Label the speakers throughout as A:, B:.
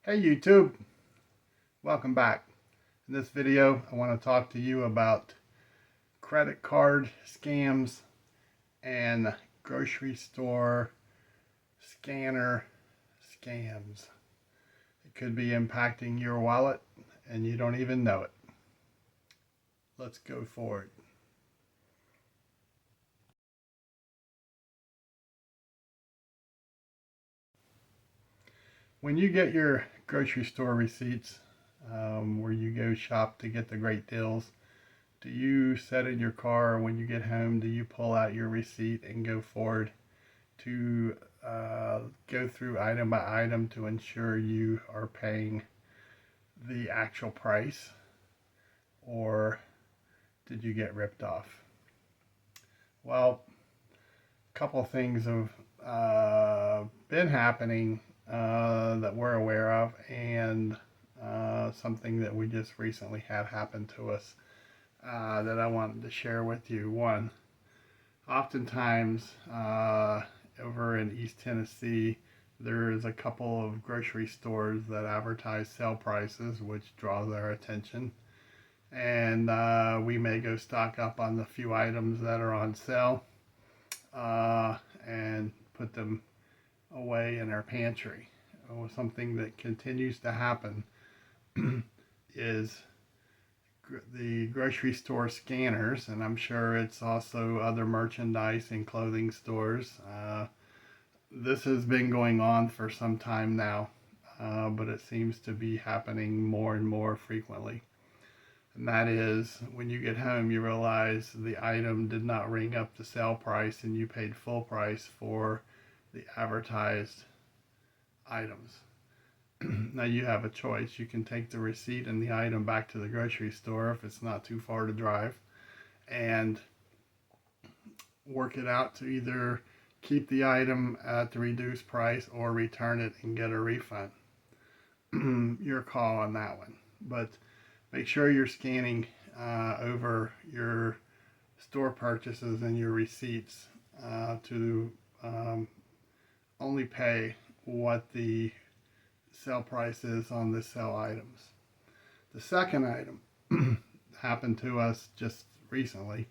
A: Hey YouTube, welcome back. In this video, I want to talk to you about credit card scams and grocery store scanner scams. It could be impacting your wallet and you don't even know it. Let's go for it. When you get your grocery store receipts, where you go shop to get the great deals, do you set in your car, or when you get home, do you pull out your receipt and go forward to go through item by item to ensure you are paying the actual price, or did you get ripped off? Well, a couple of things have been happening that we're aware of, and something that we just recently had happen to us that I wanted to share with you. One, oftentimes over in East Tennessee, there's a couple of grocery stores that advertise sale prices, which draws our attention. And we may go stock up on the few items that are on sale and put them away in our pantry. Something that continues to happen is the grocery store scanners, and I'm sure it's also other merchandise and clothing stores. This has been going on for some time now, but it seems to be happening more and more frequently. And that is, when you get home, you realize the item did not ring up the sale price and you paid full price for the advertised items. Now you have a choice. You can take the receipt and the item back to the grocery store if it's not too far to drive and work it out to either keep the item at the reduced price or return it and get a refund. Your call on that one. But make sure you're scanning over your store purchases and your receipts to only pay what the sale price is on the sale items. The second item happened to us just recently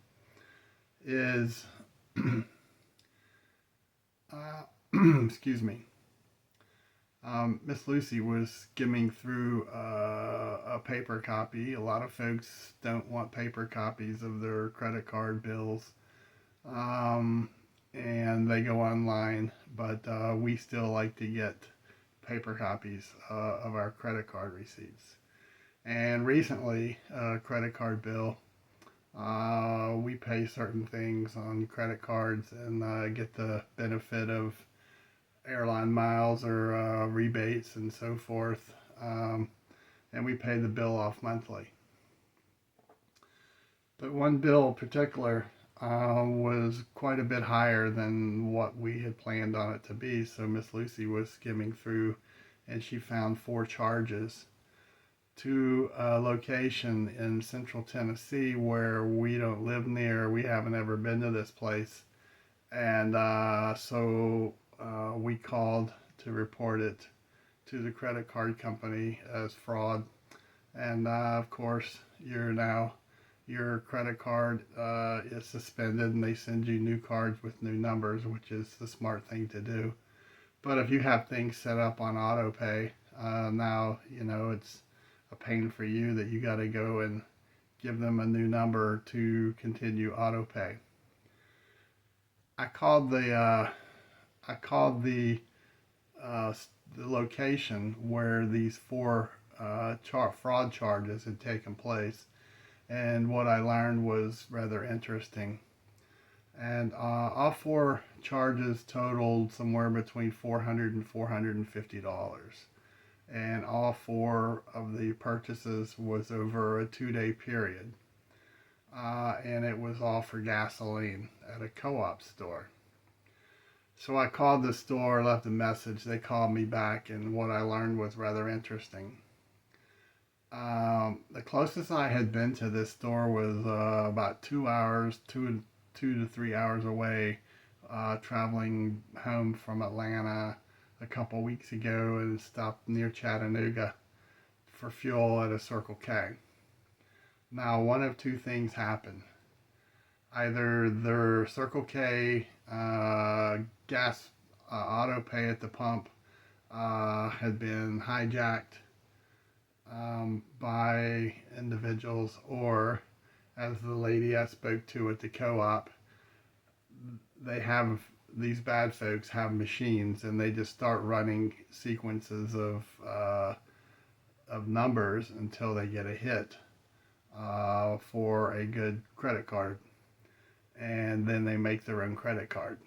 A: is excuse me. Miss Lucy was skimming through a paper copy. A lot of folks don't want paper copies of their credit card bills, and they go online, but we still like to get paper copies of our credit card receipts. And recently, a credit card bill, we pay certain things on credit cards and get the benefit of airline miles or rebates and so forth, and we pay the bill off monthly. But one bill in particular was quite a bit higher than what we had planned on it to be, so Miss Lucy was skimming through and she found 4 charges to a location in central Tennessee where we don't live near. We haven't ever been to this place, and so we called to report it to the credit card company as fraud. And of course, your credit card is suspended, and they send you new cards with new numbers, which is the smart thing to do. But if you have things set up on auto pay, now it's a pain for you that you got to go and give them a new number to continue auto pay. I called the location where these 4 fraud charges had taken place, and what I learned was rather interesting. And all 4 charges totaled somewhere between $400 and $450, and all 4 of the purchases was over a 2-day period, and it was all for gasoline at a co-op store. So I called the store, left a message. They called me back, and what I learned was rather interesting. The closest I had been to this store was about 2 hours, 2 to 3 hours away, traveling home from Atlanta a couple weeks ago and stopped near Chattanooga for fuel at a Circle K. Now, one of two things happened. Either their Circle K gas auto pay at the pump had been hijacked by individuals, or as the lady I spoke to at the co-op, they have these bad folks have machines and they just start running sequences of numbers until they get a hit for a good credit card, and then they make their own credit card.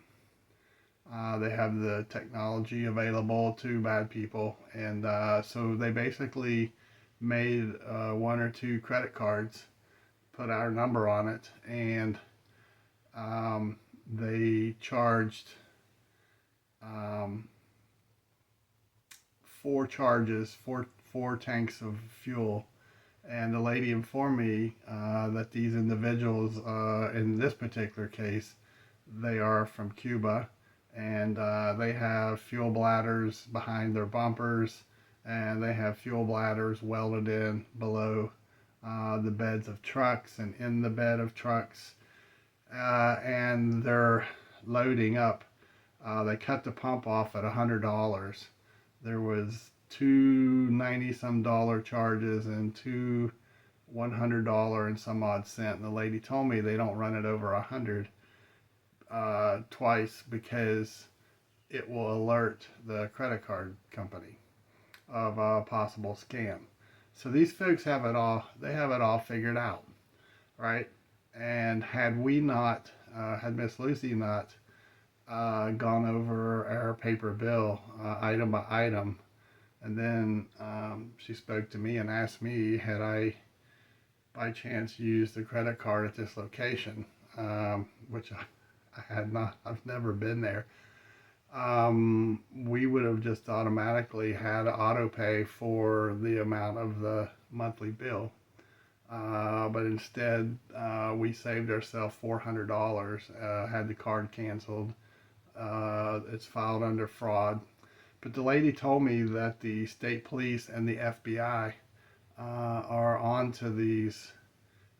A: They have the technology available to bad people, and so they basically made one or two credit cards, put our number on it, and they charged um, four tanks of fuel. And the lady informed me that these individuals, in this particular case, they are from Cuba, and they have fuel bladders behind their bumpers, and they have fuel bladders welded in below the beds of trucks and in the bed of trucks, and they're loading up. They cut the pump off at $100. There was two $90-some charges and two $100 and some odd cent. And the lady told me they don't run it over 100 twice because it will alert the credit card company of a possible scam. So these folks have it all. They have it all figured out, right? And had we not, had Miss Lucy not gone over our paper bill item by item, and then she spoke to me and asked me, had I by chance used the credit card at this location, which I had not. I've never been there. We would have just automatically had auto pay for the amount of the monthly bill. But instead, we saved ourselves $400, had the card canceled. It's filed under fraud. But the lady told me that the state police and the FBI are on to these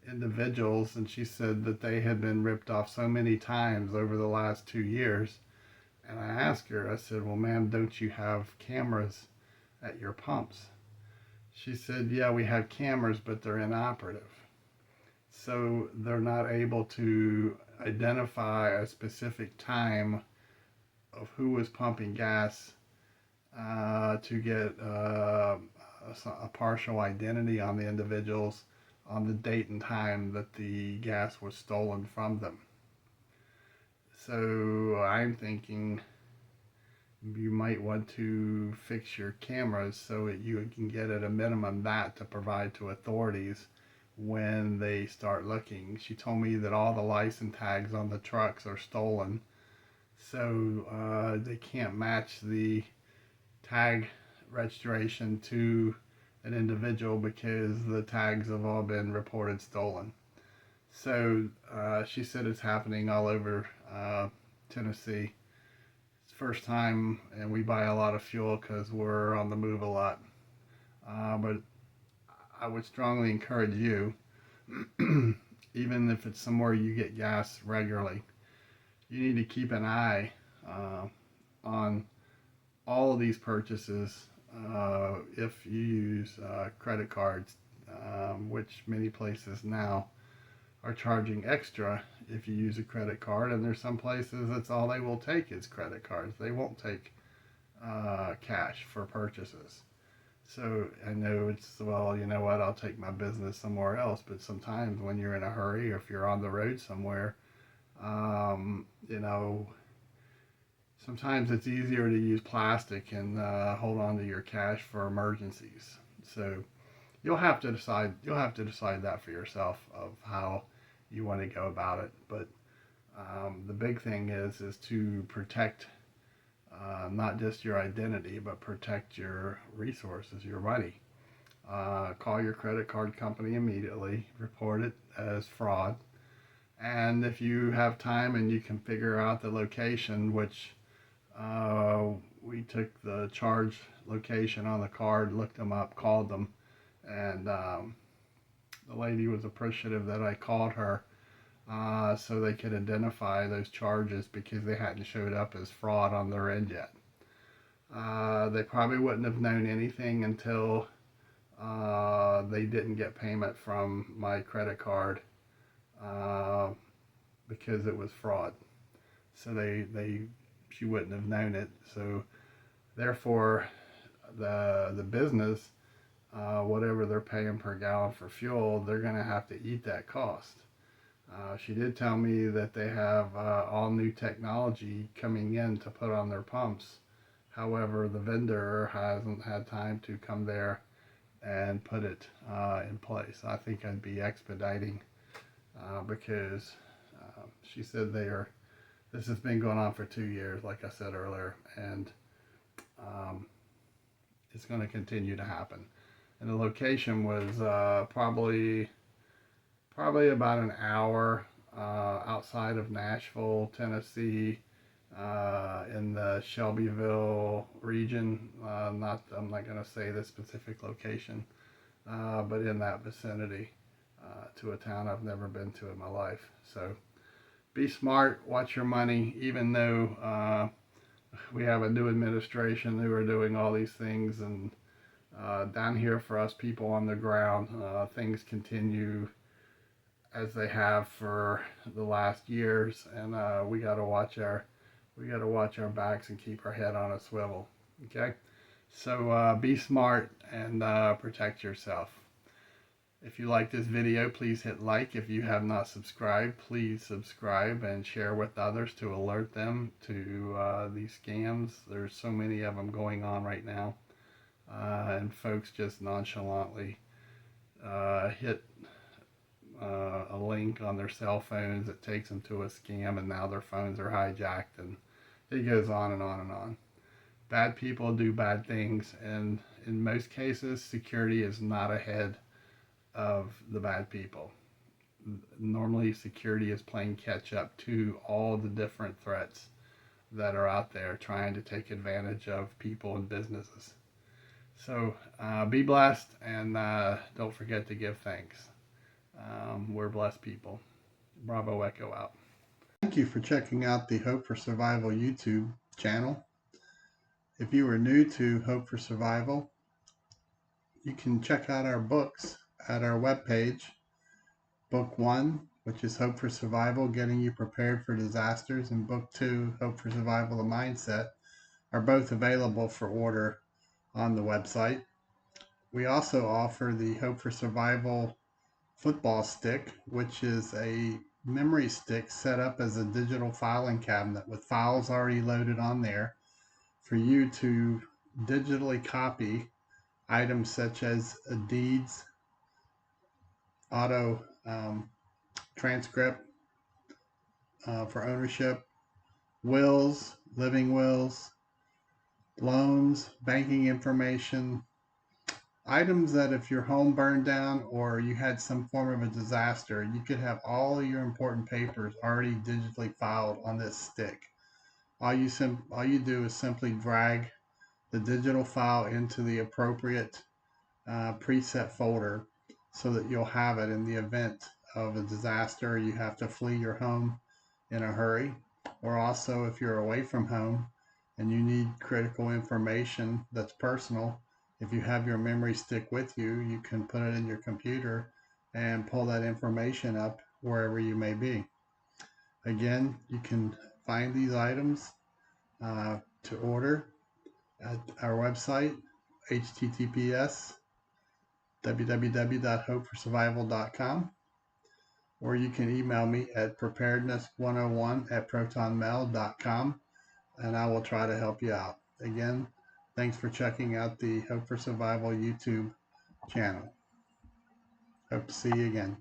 A: individuals, and she said that they had been ripped off so many times over the last 2 years. And I asked her, I said, well, ma'am, don't you have cameras at your pumps? She said, yeah, we have cameras, but they're inoperative. So they're not able to identify a specific time of who was pumping gas to get a partial identity on the individuals on the date and time that the gas was stolen from them. So I'm thinking you might want to fix your cameras so that you can get at a minimum that to provide to authorities when they start looking. She told me that all the license tags on the trucks are stolen, so they can't match the tag registration to an individual because the tags have all been reported stolen. So she said it's happening all over Tennessee. It's the first time, and we buy a lot of fuel because we're on the move a lot. But I would strongly encourage you, even if it's somewhere you get gas regularly, you need to keep an eye on all of these purchases if you use credit cards, which many places now are charging extra if you use a credit card, and there's some places that's all they will take is credit cards. They won't take cash for purchases. So I know it's, well, you know what, I'll take my business somewhere else, but sometimes when you're in a hurry or if you're on the road somewhere, you know, sometimes it's easier to use plastic and hold on to your cash for emergencies. So you'll have to decide that for yourself of how you want to go about it. But the big thing is to protect not just your identity, but protect your resources, your money. Call your credit card company immediately, report it as fraud, and if you have time and you can figure out the location, which we took the charge location on the card, looked them up, called them, and the lady was appreciative that I called her so they could identify those charges because they hadn't showed up as fraud on their end yet. They probably wouldn't have known anything until they didn't get payment from my credit card because it was fraud. So she wouldn't have known it. So therefore, the business, whatever they're paying per gallon for fuel, they're going to have to eat that cost. She did tell me that they have all new technology coming in to put on their pumps. However, the vendor hasn't had time to come there and put it in place. I think I'd be expediting because she said this has been going on for 2 years, like I said earlier, and it's going to continue to happen. And the location was probably about an hour outside of Nashville, Tennessee, in the Shelbyville region. I'm not going to say the specific location, but in that vicinity, to a town I've never been to in my life. So be smart, watch your money, even though we have a new administration who are doing all these things, and down here for us people on the ground, things continue as they have for the last years, and we got to watch our backs and keep our head on a swivel. Okay, so be smart and protect yourself. If you like this video, please hit like. If you have not subscribed, please subscribe and share with others to alert them to these scams. There's so many of them going on right now, and folks just nonchalantly hit a link on their cell phones that takes them to a scam, and now their phones are hijacked, and it goes on and on and on. Bad people do bad things, and in most cases, security is not ahead of the bad people. Normally, security is playing catch up to all the different threats that are out there trying to take advantage of people and businesses. So be blessed, and don't forget to give thanks. We're blessed people. Bravo Echo out. Thank you for checking out the Hope for Survival YouTube channel. If you are new to Hope for Survival, you can check out our books at our webpage. Book 1, which is Hope for Survival, Getting You Prepared for Disasters, and Book 2, Hope for Survival, The Mindset, are both available for order on the website. We also offer the Hope for Survival football stick, which is a memory stick set up as a digital filing cabinet with files already loaded on there for you to digitally copy items such as deeds, auto transcript for ownership, wills, living wills, loans, banking information, items that if your home burned down or you had some form of a disaster, you could have all your important papers already digitally filed on this stick. All you do is simply drag the digital file into the appropriate preset folder so that you'll have it in the event of a disaster. You have to flee your home in a hurry, or also if you're away from home and you need critical information that's personal. If you have your memory stick with you, you can put it in your computer and pull that information up wherever you may be. Again, you can find these items to order at our website, https www.hopeforsurvival.com, or you can email me at preparedness101@protonmail.com, and I will try to help you out. Again, thanks for checking out the Hope for Survival YouTube channel. Hope to see you again.